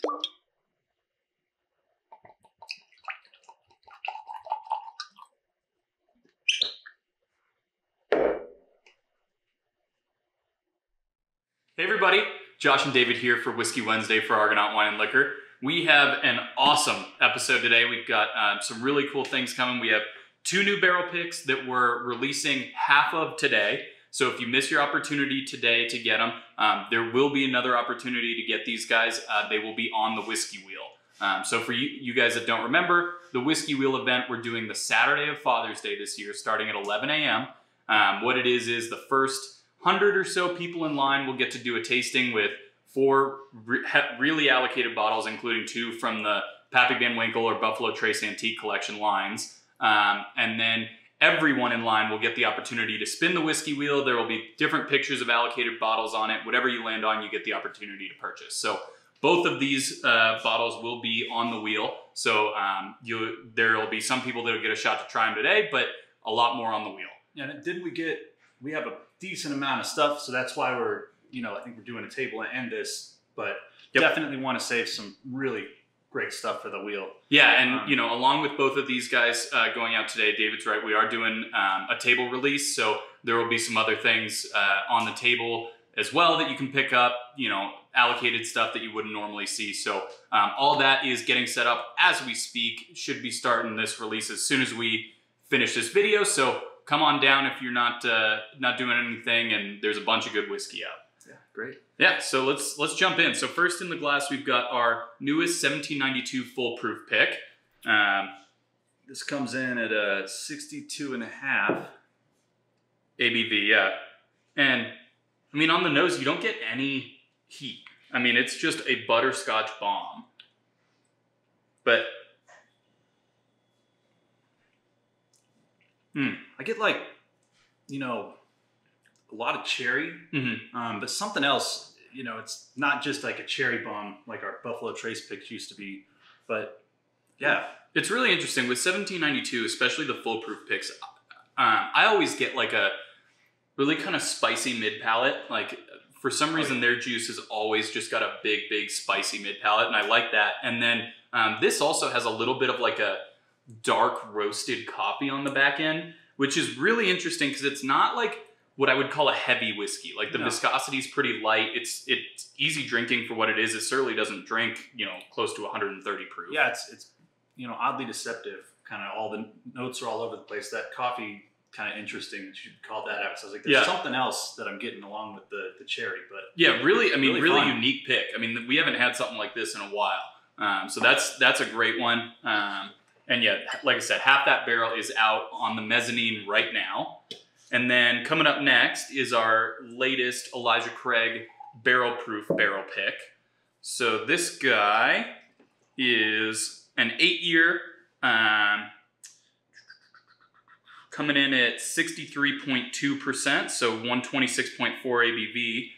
Hey everybody, Josh and David here for Whiskey Wednesday for Argonaut Wine and Liquor. We have an awesome episode today. We've got some really cool things coming. We have 2 new barrel picks that we're releasing half of today. So if you miss your opportunity today to get them, there will be another opportunity to get these guys. They will be on the Whiskey Wheel. So for you guys that don't remember, the Whiskey Wheel event, we're doing the Saturday of Father's Day this year, starting at 11 a.m. What it is the first 100 or so people in line will get to do a tasting with 4 really allocated bottles, including 2 from the Pappy Van Winkle or Buffalo Trace Antique Collection lines. And then everyone in line will get the opportunity to spin the whiskey wheel. There will be different pictures of allocated bottles on it. Whatever you land on, you get the opportunity to purchase. So both of these bottles will be on the wheel. So there will be some people that will get a shot to try them today, but a lot more on the wheel. Yeah, and we have a decent amount of stuff, so that's why we're, I think we're doing a table and this, but definitely want to save some really great stuff for the wheel. Yeah, and along with both of these guys going out today, David's right, we are doing a table release, so there will be some other things on the table as well that you can pick up, allocated stuff that you wouldn't normally see. So all that is getting set up as we speak. Should be starting this release as soon as we finish this video, so come on down if you're not doing anything, and there's a bunch of good whiskey out. Yeah, great. Yeah, so let's jump in. So first in the glass, we've got our newest 1792 Foolproof pick. This comes in at a 62.5 ABV, yeah. And I mean, on the nose, you don't get any heat. I mean, it's just a butterscotch bomb. But I get like, a lot of cherry, but something else, it's not just like a cherry bomb like our Buffalo Trace picks used to be, but yeah. It's really interesting with 1792, especially the Foolproof picks. I always get like a really kind of spicy mid palate. Like for some reason, their juice has always just got a big spicy mid palate, and I like that. And then this also has a little bit of like a dark roasted coffee on the back end, which is really interesting because it's not like what I would call a heavy whiskey. Like the viscosity is pretty light. It's easy drinking for what it is. It certainly doesn't drink, close to 130 proof. Yeah, it's oddly deceptive. Kind of all the notes are all over the place. That coffee, kind of interesting that you called that out. So I was like, there's something else that I'm getting along with the cherry. But yeah, really, I mean, really fun. Unique pick. I mean, we haven't had something like this in a while. So that's a great one. And yeah, like I said, half that barrel is out on the mezzanine right now. And then coming up next is our latest Elijah Craig barrel proof barrel pick. So this guy is an 8-year, coming in at 63.2%, so 126.4 ABV.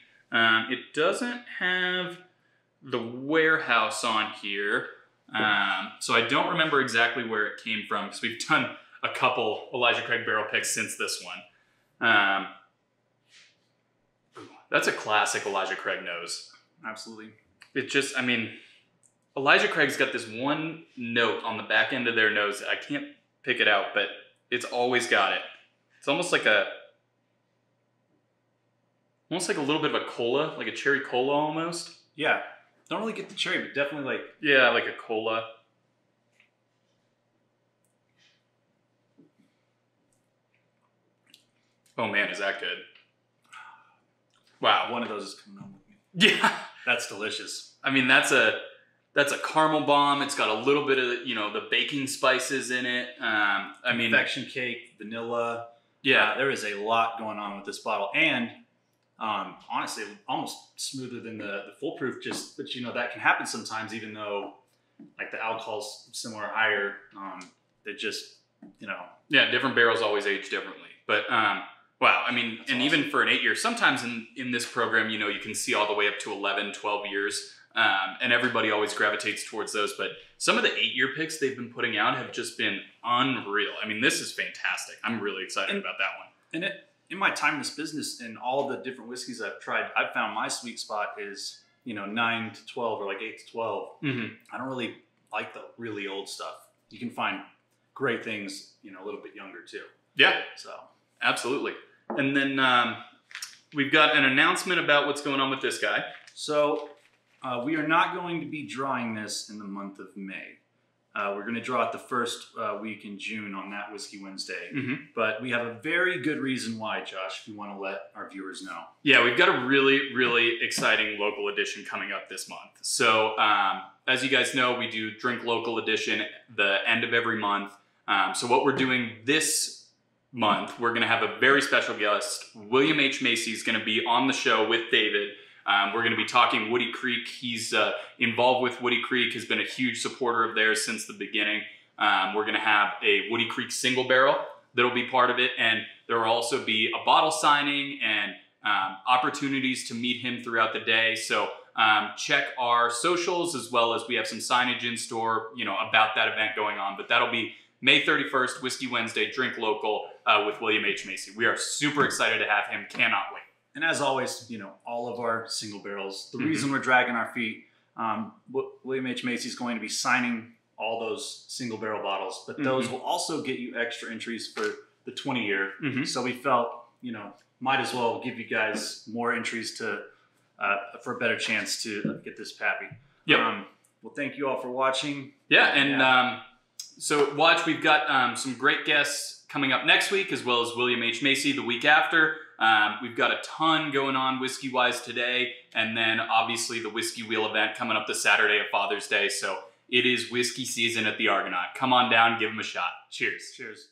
It doesn't have the warehouse on here. So I don't remember exactly where it came from because we've done a couple Elijah Craig barrel picks since this one. That's a classic Elijah Craig nose. Absolutely. It just, I mean, Elijah Craig's got this one note on the back end of their nose. I can't pick it out, but it's always got it. It's almost like a little bit of a cola, like a cherry cola almost. Yeah. Don't really get the cherry, but definitely like... Yeah, like a cola. Oh man, is that good. Wow. One of those is coming home with me. Yeah. That's delicious. I mean, that's a caramel bomb. It's got a little bit of, the baking spices in it. I mean... Confection cake, vanilla. Yeah. There is a lot going on with this bottle. And... honestly, almost smoother than the Foolproof, but that can happen sometimes, even though like the alcohol's similar or higher. They just, Yeah, different barrels always age differently. But wow, I mean, that's awesome. Even for an 8-year, sometimes in this program, you can see all the way up to 11, 12 years. And everybody always gravitates towards those. But some of the 8-year picks they've been putting out have just been unreal. I mean, this is fantastic. I'm really excited about that one. And in my time in this business and all the different whiskeys I've tried, I've found my sweet spot is, 9 to 12 or like 8 to 12. Mm-hmm. I don't really like the really old stuff. You can find great things, a little bit younger too. Yeah, So absolutely. And then we've got an announcement about what's going on with this guy. So we are not going to be drawing this in the month of May. We're going to draw it the first week in June on that Whiskey Wednesday. Mm-hmm. But we have a very good reason why, Josh, if you want to let our viewers know. Yeah, we've got a really, really exciting local edition coming up this month. So as you guys know, we do Drink Local Edition the end of every month. So what we're doing this month, we're going to have a very special guest. William H. Macy is going to be on the show with David. We're going to be talking Woody Creek. He's involved with Woody Creek, has been a huge supporter of theirs since the beginning. We're going to have a Woody Creek single barrel that'll be part of it, and there will also be a bottle signing and opportunities to meet him throughout the day. So check our socials, as well as we have some signage in store, about that event going on. But that'll be May 31st, Whiskey Wednesday, Drink Local with William H. Macy. We are super excited to have him. Cannot wait. And as always, all of our single barrels, the reason we're dragging our feet, William H. Macy is going to be signing all those single barrel bottles, but those will also get you extra entries for the 20-year. So we felt, might as well give you guys more entries to for a better chance to get this pappy. Yep. Well, thank you all for watching. Yeah, and so watch, we've got some great guests coming up next week, as well as William H. Macy the week after. We've got a ton going on whiskey-wise today, and then obviously the Whiskey Wheel event coming up the Saturday of Father's Day. So it is whiskey season at the Argonaut. Come on down, give them a shot. Cheers. Cheers.